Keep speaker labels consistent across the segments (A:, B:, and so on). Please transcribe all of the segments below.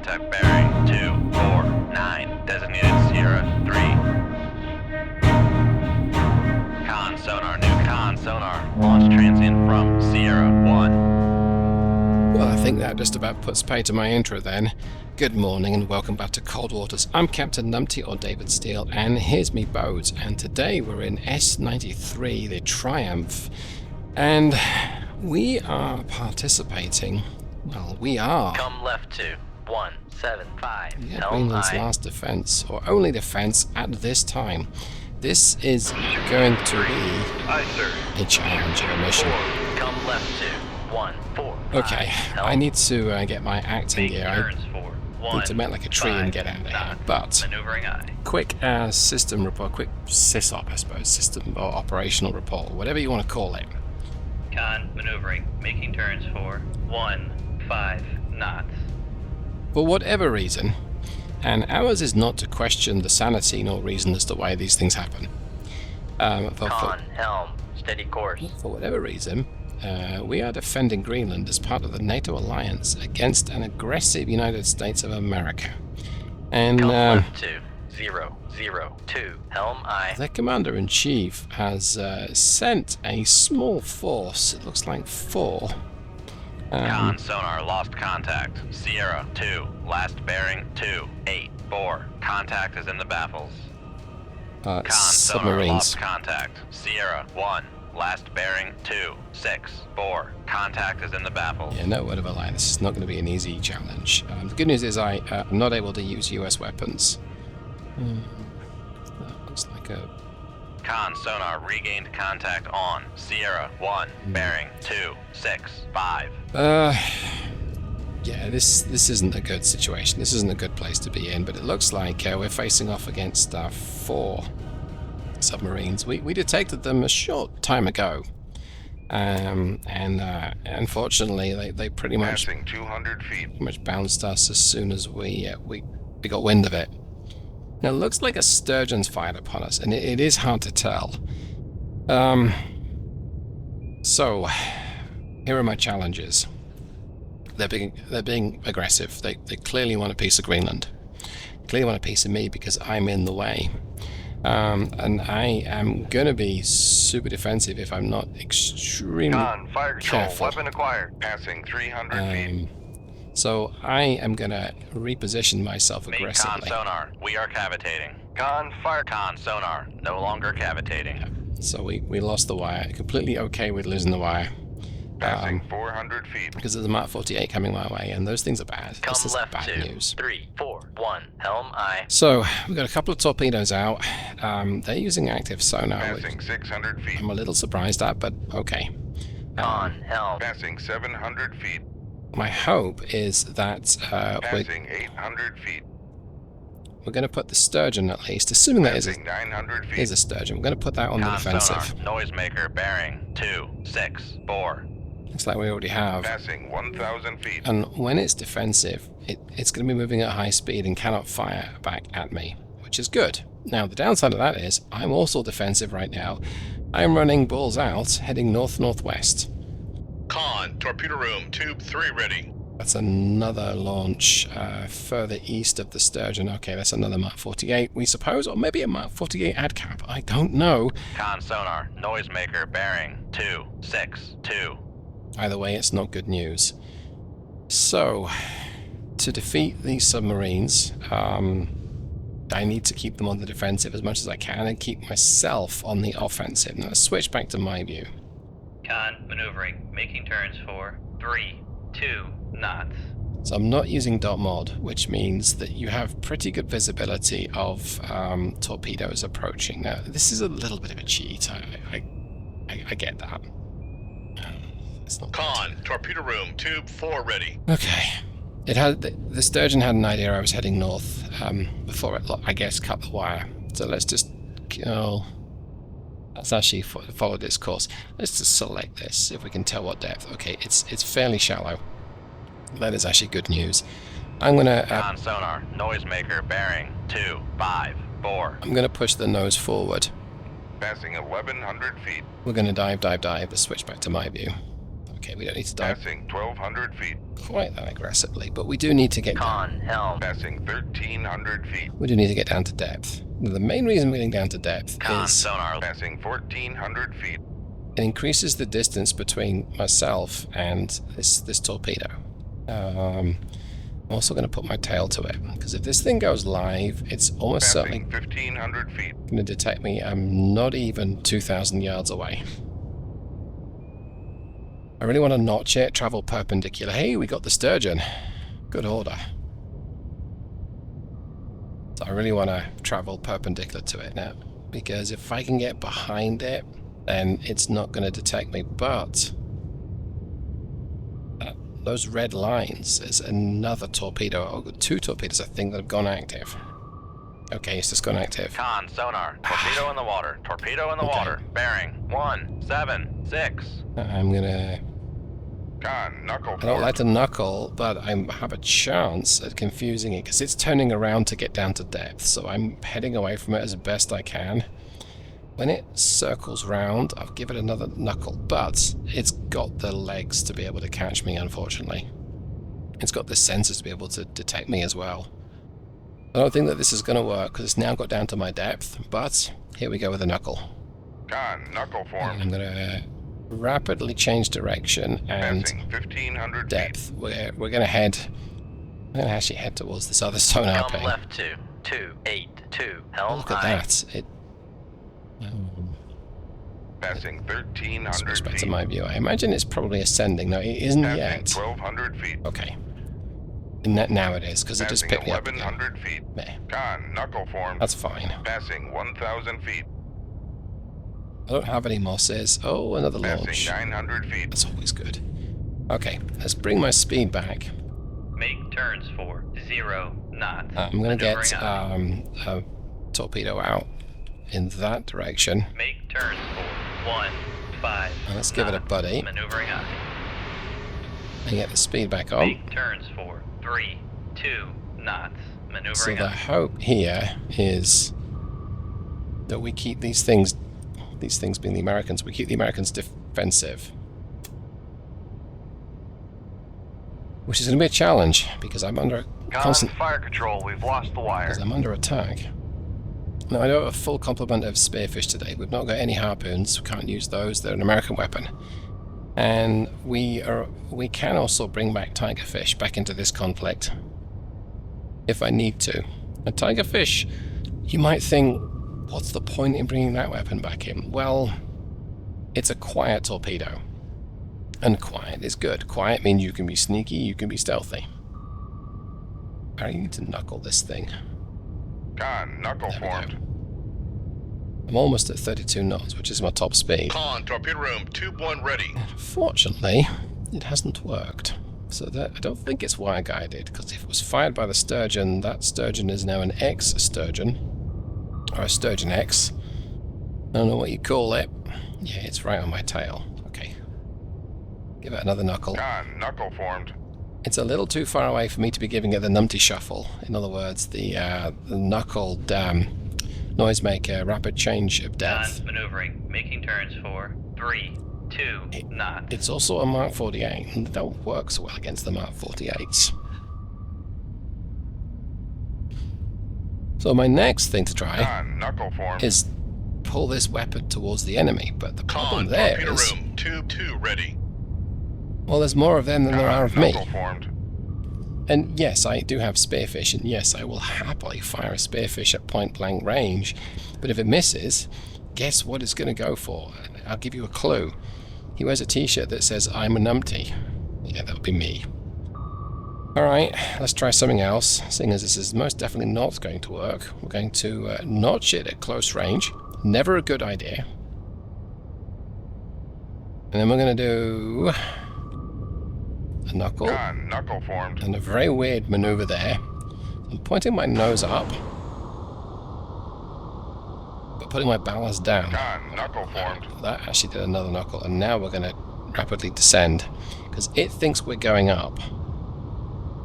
A: contact bearing 249, designated Sierra 3. Con sonar, new con sonar, launch transient from Sierra 1.
B: Well, I think that just about puts pay to my intro then. Good morning and welcome back to Cold Waters. I'm Captain Numpty, or David Steele, and here's me boat. And today we're in S92, the Triumph, and we are participating. Well, we are.
A: Come left to 175.
B: Yeah, Greenland's last defense, or only defense at this time. This is going to be a challenging mission.
A: Come left to 145.
B: Okay, I need to get my acting gear. I need to melt like a tree and get out of here. But quick system report, quick SysOp, I suppose, system or operational report, whatever you want to call it.
A: Con maneuvering, making turns for 15 knots.
B: For whatever reason, and ours is not to question the sanity nor reason as to why these things happen.
A: Con helm, steady course.
B: For whatever reason, we are defending Greenland as part of the NATO alliance against an aggressive United States of America. And
A: come left to 002, helm I.
B: their commander-in-chief has sent a small force, it looks like 4.
A: Con sonar, lost contact. Sierra 2, last bearing 284. Contact is in the baffles. Con sonar,
B: submarines.
A: lost contact. Sierra 1, last bearing 264. Contact is in the baffles.
B: Yeah, no word of a lie. This is not going to be an easy challenge. The good news is I'm not able to use US weapons. That looks like a...
A: Con sonar, regained contact on Sierra 1, bearing 265.
B: Yeah, this isn't a good situation. This isn't a good place to be in, but it looks like we're facing off against 4 submarines. We detected them a short time ago. And unfortunately, they pretty much...
C: Passing 200 feet.
B: Pretty much bounced us as soon as we got wind of it. Now, it looks like a sturgeon's fired upon us, and it is hard to tell. So, here are my challenges. They're being aggressive. They clearly want a piece of Greenland. Clearly want a piece of me because I'm in the way. And I am going to be super defensive if I'm not extremely
C: Fire control,
B: careful.
C: weapon acquired. Passing 300 feet.
B: So I am going to reposition myself
A: Make
B: aggressively.
A: con sonar, we are cavitating.
C: Fire.
A: Con sonar, no longer cavitating.
B: So we lost the wire. Completely okay with losing the wire.
C: Passing 400 feet.
B: Because there's a Mark 48 coming my way, and those things are bad.
A: Come
B: This is
A: left
B: bad
A: to
B: news.
A: 341, helm I.
B: So we've got a couple of torpedoes out. They're using active sonar, which
C: Passing 600 feet.
B: I'm a little surprised at, but okay.
A: Con helm.
C: Passing 700 feet.
B: My hope is that
C: Passing 800 feet.
B: we're going to put the sturgeon at least, assuming that
C: Passing 900 feet.
B: is a sturgeon. We're going to put that on the
A: Con
B: defensive.
A: sonar, noisemaker, bearing 264.
B: Looks like we already have.
C: Passing 1,000 feet.
B: And when it's defensive, it's going to be moving at high speed and cannot fire back at me, which is good. Now, the downside of that is I'm also defensive right now. I'm running balls out, heading north-northwest.
D: Con, torpedo room, tube 3 ready.
B: That's another launch further east of the sturgeon. Okay, that's another Mark 48, we suppose, or maybe a Mark 48 ADCAP. I don't know.
A: Con sonar, noisemaker, bearing 262.
B: Either way, it's not good news. So, to defeat these submarines, I need to keep them on the defensive as much as I can and keep myself on the offensive. Now, let's switch back to my view.
A: Con maneuvering, making turns for 32 knots.
B: So I'm not using .mod, which means that you have pretty good visibility of torpedoes approaching. Now, this is a little bit of a cheat. I get that. It's not
D: Con, torpedo room, tube 4 ready.
B: okay. It had the sturgeon had an idea I was heading north before it, I guess, cut the wire. So let's just let's actually follow this course. Let's just select this, see if we can tell what depth. Okay, it's fairly shallow. That is actually good news. I'm gonna
A: Con sonar, noisemaker, bearing 254.
B: I'm gonna push the nose forward.
C: Passing 1,100 feet.
B: We're gonna dive. Let's switch back to my view. Okay, we don't need to dive
C: Passing 1,200 feet.
B: quite that aggressively, but we do need to get down.
A: Con, helm.
C: Passing 1,300 feet.
B: We do need to get down to depth. The main reason we're getting down to depth
A: Con,
B: is
A: sonar.
C: Passing 1,400 feet.
B: it increases the distance between myself and this torpedo. I'm also going to put my tail to it, because if this thing goes live, it's almost certainly
C: Passing 1,500 feet.
B: going to detect me. I'm not even 2,000 yards away. I really want to notch it, travel perpendicular. Hey, we got the sturgeon. Good order. So I really want to travel perpendicular to it now, because if I can get behind it, then it's not going to detect me. But those red lines is another torpedo. Oh, two torpedoes, I think, that have gone active. Okay, it's just gone active.
A: Con, sonar. Torpedo in the water. Torpedo in the
B: Okay.
A: water. Bearing 176.
B: I'm gonna...
C: Con, knuckle
B: I don't
C: forward.
B: like to knuckle, but I have a chance at confusing it, because it's turning around to get down to depth, so I'm heading away from it as best I can. When it circles round, I'll give it another knuckle, but it's got the legs to be able to catch me, unfortunately. It's got the sensors to be able to detect me as well. I don't think that this is going to work, because it's now got down to my depth, but here we go with a knuckle.
C: Con, knuckle
B: And
C: formed.
B: I'm going to rapidly change direction and
C: Passing 1,500 feet.
B: depth. We're going to head... I'm going to actually head towards this other sonar
A: Come
B: ping.
A: left 282. Helm
B: Look at
A: high.
B: that. It...
C: Passing 1,300
B: Switch back to
C: feet.
B: my view. I imagine it's probably ascending. No, it isn't
C: Passing
B: yet.
C: 1,200 feet.
B: Okay. And now it is, because it just
C: Passing
B: picked me up again.
C: 1,100 feet.
B: Meh.
C: Con, knuckle formed.
B: That's fine.
C: Passing 1,000 feet.
B: I don't have any mosses. Oh, another launch.
C: Passing 900 feet.
B: That's always good. Okay, let's bring my speed back.
A: Make turns for 0 knots.
B: I'm going to get
A: Maneuvering
B: a torpedo out in that direction.
A: Make turns for 1-5.
B: Let's give it a buddy
A: Maneuvering up.
B: and get the speed back on.
A: Make turns for 3-2 knots.
B: So
A: Maneuvering
B: the
A: up.
B: hope here is that we keep these things being the Americans, we keep the Americans defensive. Which is going to be a challenge, because I'm under constant...
A: fire control. We've lost the wire.
B: because I'm under attack. Now, I don't have a full complement of spearfish today. We've not got any harpoons. We can't use those. They're an American weapon. And we can also bring back tigerfish back into this conflict if I need to. A tigerfish, you might think, what's the point in bringing that weapon back in? Well, it's a quiet torpedo. And quiet is good. Quiet means you can be sneaky, you can be stealthy. I need to knuckle this thing.
C: Con, knuckle
B: There we go.
C: formed.
B: I'm almost at 32 knots, which is my top speed.
D: Con, torpedo room, tube 1 ready.
B: Fortunately, it hasn't worked. So that, I don't think it's wire guided, because if it was fired by the sturgeon, that sturgeon is now an X-sturgeon. Or a sturgeon X. I don't know what you call it. Yeah, it's right on my tail. Okay. Give it another knuckle.
C: Con, knuckle formed.
B: It's a little too far away for me to be giving it the numpty shuffle. In other words, the knuckled noisemaker rapid change of depth.
A: Maneuvering. Making turns for 3-2 knots.
B: It's also a Mark 48, and that works well against the Mark 48s. So my next thing to try
C: Con, knuckle formed.
B: is pull this weapon towards the enemy, but the problem
D: Con,
B: there
D: torpedo
B: is,
D: room, tube 2 ready.
B: well, there's more of them than there are of me.
C: Knuckle formed.
B: And yes, I do have spearfish, and yes, I will happily fire a spearfish at point-blank range, but if it misses, guess what it's going to go for? I'll give you a clue. He wears a t-shirt that says, I'm a numpty. Yeah, that would be me. Alright, let's try something else. Seeing as this is most definitely not going to work, we're going to notch it at close range. Never a good idea. And then we're going to do a knuckle.
C: Con, knuckle formed.
B: And a very weird maneuver there. I'm pointing my nose up, but putting my ballast down.
C: Con, knuckle formed.
B: That actually did another knuckle, and now we're going to rapidly descend, because it thinks we're going up.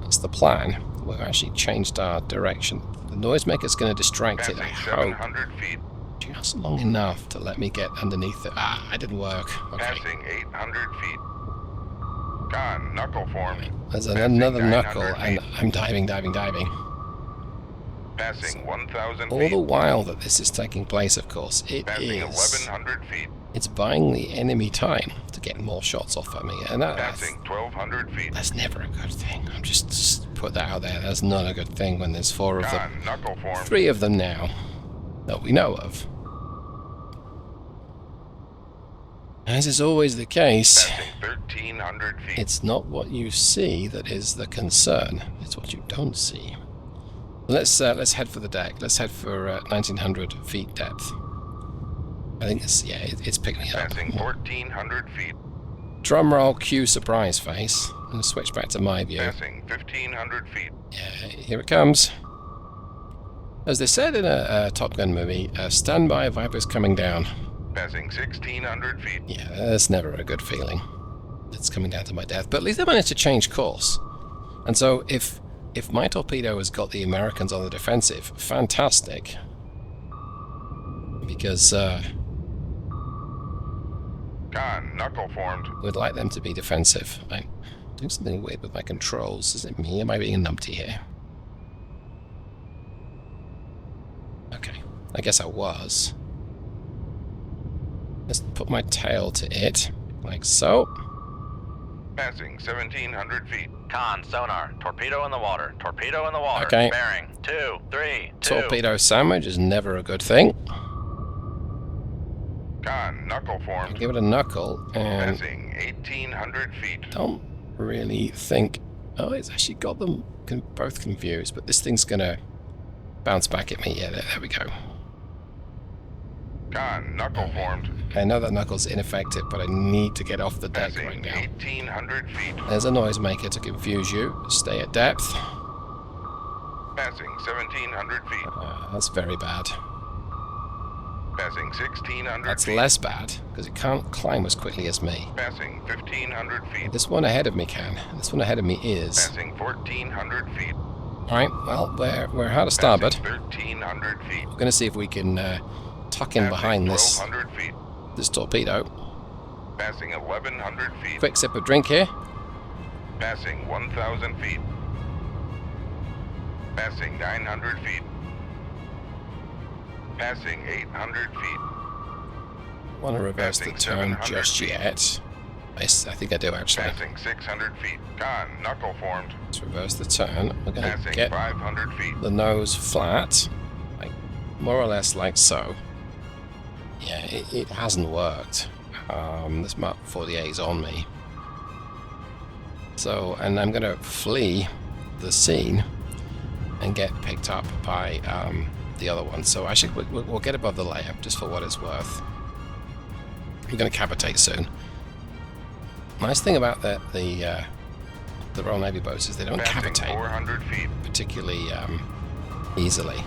B: That's the plan. We've actually changed our direction. The noisemaker's going to distract it, I
C: Passing
B: hope,
C: 700 feet.
B: just long enough to let me get underneath it. Ah, it didn't work. Okay.
C: Passing 800 feet. Con, knuckle formed.
B: There's
C: Passing
B: another
C: 900
B: knuckle, and
C: feet.
B: I'm diving.
C: Passing 1,000
B: All
C: feet.
B: the while that this is taking place, of course, it
C: Passing
B: is.
C: 1,100 feet.
B: It's buying the enemy time to get more shots off of me, and
C: Passing 1,200 feet.
B: that's never a good thing. I'm just put that out there. That's not a good thing when there's 4 of them.
C: Con, knuckle formed.
B: 3 of them now that we know of. As is always the case,
C: Passing 1,300 feet.
B: it's not what you see that is the concern. It's what you don't see. Let's head for the deck. Let's head for 1,900 feet depth. I think it's picking up.
C: Passing 1,400 feet.
B: Drum roll, cue surprise face. I'm going to switch back to my view.
C: Passing 1,500 feet.
B: Yeah, here it comes. As they said in a Top Gun movie, stand by, Viper's coming down.
C: Passing 1,600 feet.
B: Yeah, that's never a good feeling. It's coming down to my death. But at least they managed to change course. And so if my torpedo has got the Americans on the defensive, fantastic. Because
C: Con, knuckle formed.
B: we'd like them to be defensive. I'm doing something weird with my controls. Is it me? Am I being a numpty here? Okay, I guess I was. Let's put my tail to it, like so.
C: Passing 1,700 feet.
A: Con, sonar. Torpedo in the water. Torpedo in the water.
B: Okay.
A: Bearing 2, 3, 2.
B: Torpedo sandwich is never a good thing.
C: Con, knuckle
B: I'll
C: formed.
B: give it a knuckle, and
C: Passing 1,800 feet.
B: don't really think... Oh, it's actually got them both confused, but this thing's gonna bounce back at me. Yeah, there we go.
C: Con, knuckle formed.
B: I know that knuckle's ineffective, but I need to get off the deck
C: Passing
B: right now.
C: 1,800 feet.
B: There's a noisemaker to confuse you. Stay at depth.
C: Passing 1,700 feet.
B: That's very bad.
C: Passing 1,600
B: That's
C: feet.
B: less bad, because it can't climb as quickly as me.
C: Passing 1,500 feet.
B: This one ahead of me can. This one ahead of me is.
C: Passing 1,400 feet.
B: Alright, well, we're hard to starboard.
C: Passing 1,300 feet.
B: We're going to see if we can tuck in behind this
C: 1,200 feet.
B: torpedo.
C: Passing 1,100 feet.
B: Quick sip of drink here.
C: Passing 1,000 feet. Passing 900 feet. Passing 800 feet.
B: Want to reverse the
C: Passing
B: turn
C: 700
B: just
C: feet.
B: yet. Yes, I think I do actually.
C: Passing 600 feet. Con, knuckle formed.
B: Let's reverse the turn. We're going to
C: Passing
B: get
C: 500 feet.
B: the nose flat, like more or less like so. Yeah, it hasn't worked. This Mark 48 is on me. So, and I'm going to flee the scene and get picked up by the other one. So actually, we'll get above the layer just for what it's worth. We're going to cavitate soon. Nice thing about the Royal Navy boats is they don't
C: Passing
B: cavitate
C: 400 feet.
B: particularly easily.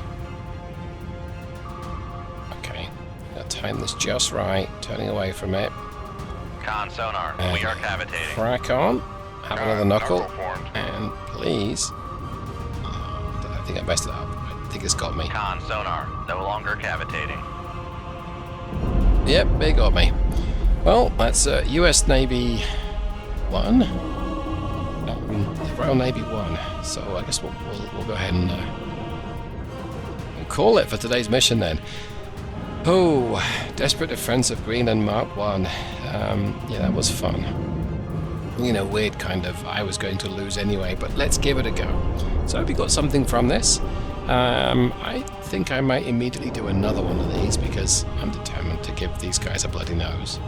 B: Okay, gotta time this just right, turning away from it.
A: Con, sonar.
B: And
A: We are cavitating.
B: Crack on, have
C: Con,
B: another knuckle,
C: formed.
B: and please. I think I messed it up. I think it's got me.
A: Con, sonar. No longer cavitating.
B: Yep, they got me. Well, that's US Navy 1. Royal Navy 1. So I guess we'll go ahead and we'll call it for today's mission then. Oh, Desperate Defense of Greenland Mark 1. Yeah, that was fun. You know, weird kind of, I was going to lose anyway, but let's give it a go. So I hope you got something from this. I think I might immediately do another one of these because I'm determined to give these guys a bloody nose.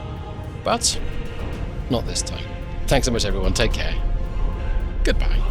B: But not this time. Thanks so much everyone, take care. Goodbye.